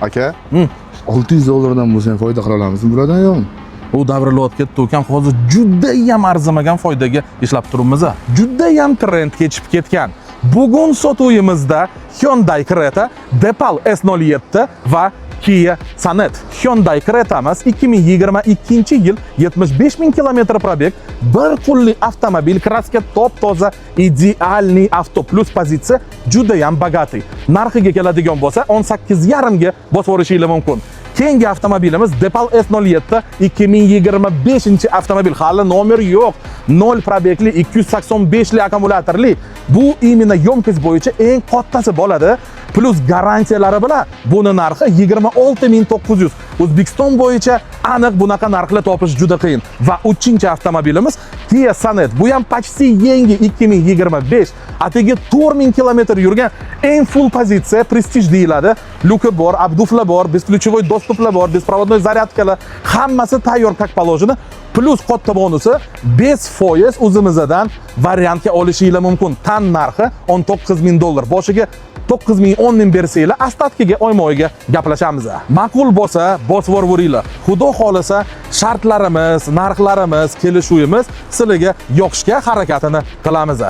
Aka, 600 dollardan bo'lsa ham foyda qila olamizmi bulardan yo'qmi? U davrilayotib ketdi ekan, hozir juda ham arzimagan foydaga ishlab turibmiz. Juda ham trend kechib ketgan. Bugun sotuvimizda Hyundai Creta, Depal S07 va Kia Sonet. Hyundai Creta'miz 2022-yil 75.000 kilometr probeg, bir pulli avtomobil, kraska top-toza, idealniy avto plus pozitsiya juda ham bogatiy. Narxiga keladigan bo'lsa 18,5 ga bosib yurishingiz mumkin. Keyingi avtomobilimiz Depal S07 2025-avtomobil. Hali nomer yo'q. 0 probegli 285 li akkumulyatorli. Bu imенно yomkist bo'yicha eng kattasi bo'ladi. Plus garantiyalari bilan buni narxi 26.900. O'zbekiston bo'yicha aniq bunaqa narxlar topish juda qiyin. Va 3-avtomobilimiz Kia Sonet. Bu ham почти yangi 2025. Atigi 4000 kilometr yurgan eng full pozitsiya, prestij deyiladi. Luki bor, abduflar bor, besключевой dostuplar bor, bespроводной zaryadkalar, hammasi tayyor как положено. Plus katta bonusi 5% o'zimizdan variantga olishingiz mumkin. Tan narxi $19,000. Boshiga 9,000 10,000 bersanglar, ostatkiga oyma-oyga gaplashamiz. Ma'qul bo'lsa, bosib yuringlar. Xudo xolasa, shartlarimiz, narxlarimiz, kelishuvimiz sizlarga yoqishga harakatini qilamiz.